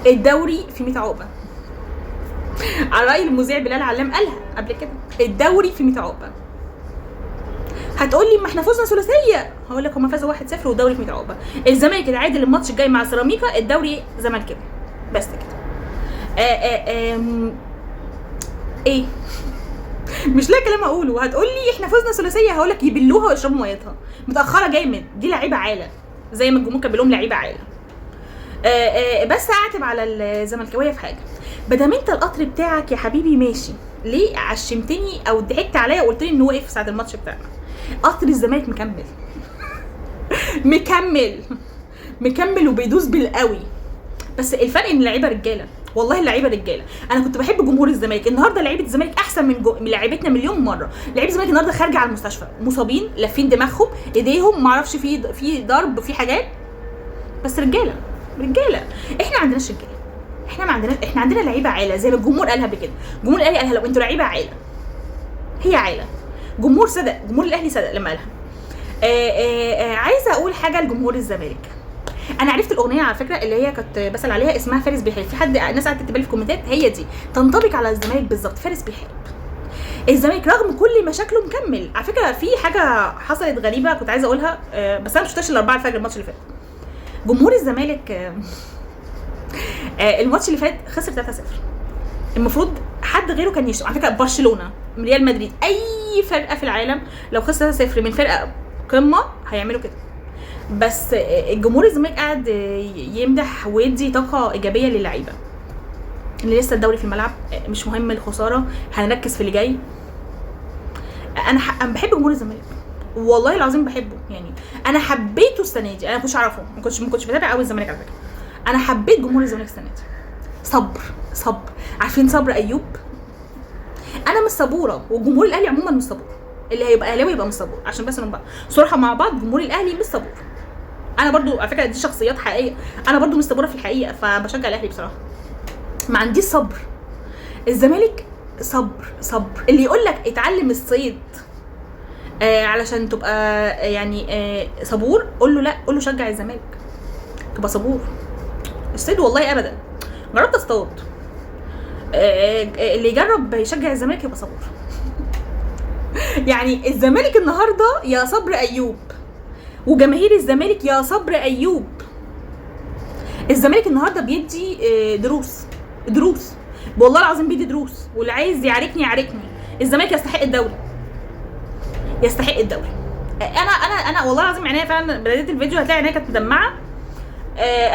الدوري في 100 عقبه، على راي المذيع بلال علام قالها قبل كده، الدوري في 100 عقبه. هتقول لي ما احنا فزنا ثلاثيه، هقول لك هم فازوا 1-0 والدوري في 100 عقبه. الزمالك اتعادل الماتش الجاي مع سيراميكا، الدوري زملكاوي بس كده. ايه مش لاقي كلام اقوله. هتقول لي احنا فزنا ثلاثيه، هقول لك يبلوها ويشربوا ميتها، متاخره جامد، دي لعيبه عاله زي ما الجمهور كان بيقول لهم لعيبه عاله. بس اعتب على الزملكاويه في حاجه، بدل انت القطر بتاعك يا حبيبي ماشي، ليه عشمتني او ضحكت عليا وقلت لي انه وقف ساعه الماتش بتاعنا؟ قطر الزمالك مكمل مكمل وبيدوس بالقوي، بس الفرق ان اللعيبه رجاله، والله اللعيبه رجاله. انا كنت بحب جمهور الزمالك، النهارده لعيبه الزمالك احسن من لعيبتنا مليون مره. لعيبه الزمالك النهارده خارجه على المستشفى مصابين، لافين دماغهم ايديهم، ما اعرفش في ضرب في حاجات، بس رجاله. احنا ما عندناش رجاله، احنا عندنا لعيبه عاله زي ما الجمهور قالها قبل كده. الجمهور الاهلي قالها، لو انتوا لعيبه عاله، هي عاله. جمهور صدق، جمهور الاهلي صدق لما قالها. عايزه اقول حاجه لجمهور الزمالك. انا عرفت الاغنيه على فكره اللي هي كنت بسال عليها، اسمها فارس بيحارب. في حد ناس قاعده تكتب لي في الكومنتات، هي دي تنطبق على الزمالك بالظبط، فارس بيحارب. الزمالك رغم كل مشاكله مكمل. على فكره في حاجه حصلت غريبه كنت عايزه اقولها، بس انا مش شفتهاش الا 4 الفجر الماتش اللي فات. جمهور الزمالك الماتش اللي فات خسر 3-0. المفروض حد غيره كان يشتم. على فكره برشلونه، ريال مدريد، اي فرقه في العالم لو خسر 3-0 من فرقه قمه هيعملوا كده. بس الجمهور الزمالك قاعد يمدح ويدي طاقه ايجابيه للعيبه اللي لسه الدوري في الملعب، مش مهم الخساره، هنركز في اللي جاي. انا بحب جمهور الزمالك والله العظيم بحبه، يعني انا حبيته السنه دي. انا ما كنتش اعرفه، ما كنتش بتابع قوي الزمالك على فكره. انا حبيت جمهور الزمالك السنه دي. صبر. عارفين صبر ايوب؟ انا مش صبوره، وجمهور الاهلي عموما مش صبور. اللي هيبقى اهلاوي يبقى مش صبور، عشان بس نبقى صراحه مع بعض. جمهور الاهلي مش صبور. انا برضو على فكره دي شخصيات حقيقيه، انا برضو مش صبوره في الحقيقه، فبشجع الاهلي بصراحه. ما عنديش صبر. الزمالك صبر. اللي يقول لك اتعلم الصيد علشان تبقى يعني صبور، قول له لا، قول له شجع الزمالك تبقى صبور. الصيد والله ابدا، جربت اصطاد. اللي يجرب يشجع الزمالك يبقى صبور. يعني الزمالك النهارده يا صبر ايوب، وجماهير الزمالك يا صبر ايوب. الزمالك النهارده بيدي دروس والله العظيم، بيدي دروس، واللي عايز يعاركني. الزمالك يستحق الدوري. انا والله العظيم عينيا فعلا، بدايه الفيديو هتلاقي عينيا كانت مدمعه.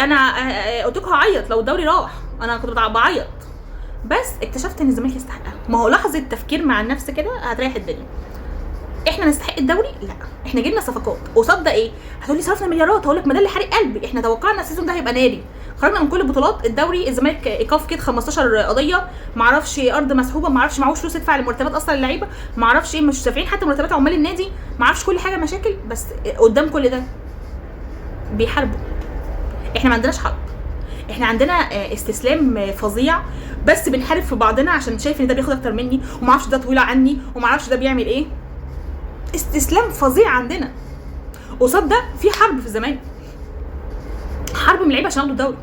انا قلت لكم هعيط لو الدوري راح، انا كنت بعيط، بس اكتشفت ان الزمالك يستحقها. ما هو لحظه تفكير مع النفس كده هتريح الدنيا. احنا نستحق الدوري؟ لا، احنا جبنا صفقات قصاد ده. ايه هتقولي؟ صرفنا مليارات. هقول لك ما ده اللي حرق قلبي. احنا توقعنا السيزون ده هيبقى ناري، خرجنا من كل البطولات. الدوري الزمالك ايقاف كده 15 قضيه، معرفش ارض مسحوبه، معرفش معهوش فلوس يدفع المرتبات اصلا اللعيبه، معرفش ايه، مش دافعين حتى مرتبات عمال النادي، معرفش كل حاجه مشاكل. بس قدام كل ده بيحاربوا. احنا ما عندناش حرب، احنا عندنا استسلام فظيع، بس بنحارب في بعضنا عشان شايف ان ده بياخد اكتر مني، ومعرفش ده طويل عني، ومعرفش ده بيعمل ايه. استسلام فظيع عندنا. قصاد ده في حرب في الزمالك، حرب من اللعيبه عشان ياخدوا الدوري.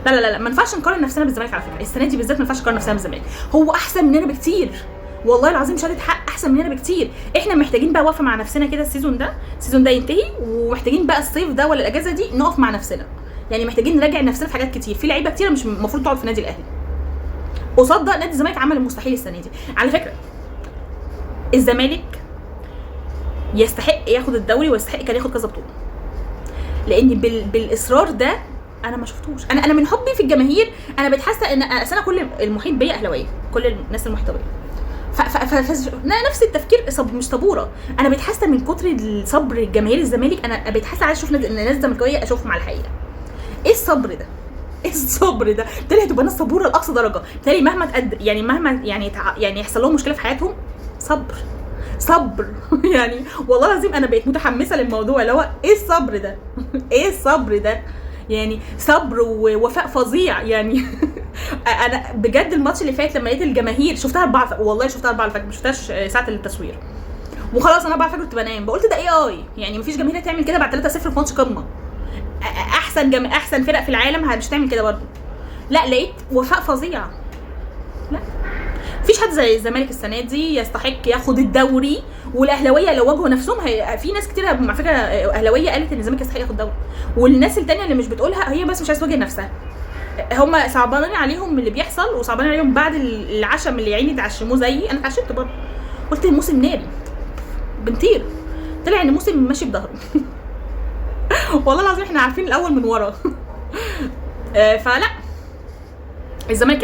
لا ما ينفعش نقارن نفسنا بالزمالك. على فكره السنه دي بالذات ما ينفعش نقارن نفسنا بالزمالك، هو احسن مننا بكتير والله العظيم، شهاده حق، احسن مننا بكتير. احنا محتاجين بقى وقفه مع نفسنا كده. السيزون ده ينتهي، ومحتاجين بقى الصيف ده ولا الاجازه دي نقف مع نفسنا. يعني محتاجين نراجع نفسنا في حاجات كتير. في لعيبه كتير مش المفروض تقعد في النادي الاهلي. قصاد ده نادي الزمالك عمل المستحيل السنه دي. على فكره الزمالك يستحق ياخد الدوري، ويستحق كان ياخد كذا بطوله، لان بالاصرار ده انا ما شفتوش. انا من حبي في الجماهير انا بتحسى ان انا كل المحيط بيا اهلاويه، كل الناس المحيطه بيا، نفس التفكير. مش صبوره. انا بتحسى من كتر الصبر جماهير الزمالك، انا بتحسى عايز اشوف ناس زملكاويه اشوفهم على الحقيقه. ايه الصبر ده؟ بالتالي هتبقى ناس صبوره لاقصى درجه. بالتالي مهما يعني مهما يعني يحصل لهم مشكله في حياتهم، صبر. يعني والله العظيم انا بقيت متحمسه للموضوع، اللي هو ايه الصبر ده؟ يعني صبر ووفاء فظيع يعني. انا بجد الماتش اللي فات لما لقيت الجماهير، شفتها 4 والله شفتها 4 الفجر، ما شفتهاش ساعه التصوير، وخلاص انا 4 الفجر كنت بنام، بقولت ده اي يعني مفيش جماهير تعمل كده بعد 3-0 في ماتش قمه. احسن فرق في العالم مش هتعمل كده برضه. لا لقيت وفاء فظيع. لا مفيش حد زي الزمالك السنه دي يستحق ياخد الدوري. والاهلاويه لو واجهوا نفسهم في ناس كتير على فكره اهلاويه قالت ان الزمالك يستحق ياخد الدوري، والناس التانيه اللي مش بتقولها هي بس مش عايزه تواجه نفسها. هم صعبانين عليهم اللي بيحصل، وصعبانين عليهم بعد العشم اللي يعني اتعشموه زيي. انا اتعشمت برضه، قلت الموسم ناري بنطير، طلع ان الموسم ماشي بظهره. والله العظيم احنا عارفين الاول من ورا. فلا الزمالك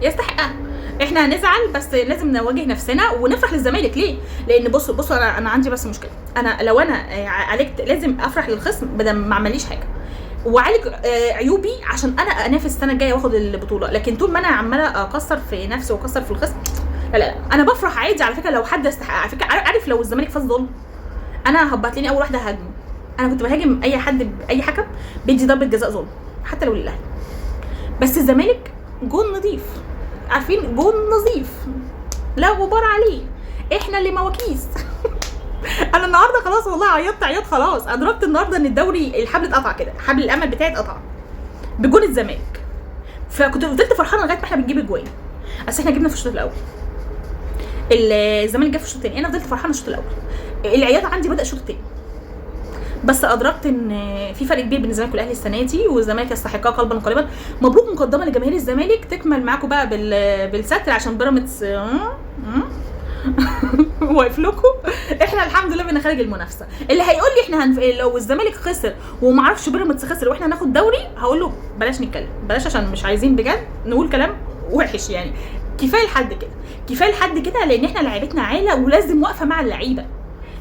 يستحقها. احنا هنزعل بس لازم نواجه نفسنا ونفرح للزمالك. ليه؟ لان بصوا انا عندي بس مشكله، انا لو انا عالجت لازم افرح للخصم بدل ما عمليش حاجه، وعالج عيوبي عشان انا انافس السنه الجايه واخد البطوله. لكن طول ما انا عماله اكسر في نفسي واكسر في الخصم، لا انا بفرح عادي على فكره. لو حد يستحق على فكره، عارف لو الزمالك فاز ظلم انا هتلاقيني اول واحده هاجمه. انا كنت بهاجم اي حد، اي حكم بيدي ضربه جزاء ظلم حتى لو للاهلي. بس الزمالك جون نظيف، عارفين جون نظيف لا غبار عليه، احنا اللي مواكيس. انا النهارده خلاص والله عيطت خلاص. ادركت النهارده ان الدوري الحبل اتقطع كده، حبل الامل بتاعي اتقطع بجون الزمالك. فكنت فضلت فرحانه لغايه ما احنا بنجيب اجوان. اصل احنا جبنا في الشوط الاول، الزمالك جاب في الشوط الثاني، انا فضلت فرحانه الشوط الاول. العياط عندي بدا الشوط الثاني، بس ادركت ان في فرق كبير بين الزمالك والاهلي السنه دي، والزمالك يستحقها قلبا وقالبا. مبروك مقدمه لجماهير الزمالك، تكمل معاكم بقى بالستر عشان بيراميدز واقف لكم. احنا الحمد لله بقينا خارج المنافسه. اللي هيقول لي احنا لو الزمالك خسر وما اعرفش بيراميدز خسر واحنا هناخد دوري، هقول له بلاش نتكلم، بلاش، عشان مش عايزين بجد نقول كلام وحش. يعني كفايه لحد كده، كفايه لحد كده، لان احنا لعيبتنا عاله ولازم واقفه مع اللعيبه.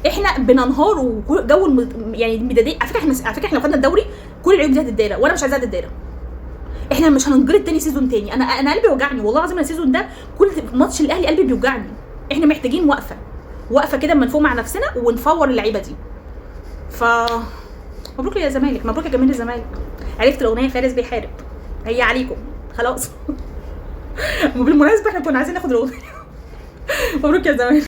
احنا بننهار وجو يعني الميداديه. على فكره احنا لو خدنا الدوري كل العيوب دي هتتدارى، وانا مش عايزاها تتدارى. احنا مش هننجرد تاني سيزون تاني. انا قلبي وجعني والله العظيم. السيزون ده كل ماتش الاهلي قلبي بيوجعني. احنا محتاجين وقفه كده اما نفوق مع نفسنا ونفور اللعيبه دي. ف مبروك يا زمالك، مبروك يا جماهير الزمالك. عرفت الاغنيه فارس بيحارب، هي عليكم خلاص. وبالمناسبه احنا كنا عايزين ناخد الاغنيه. مبروك يا زمالك.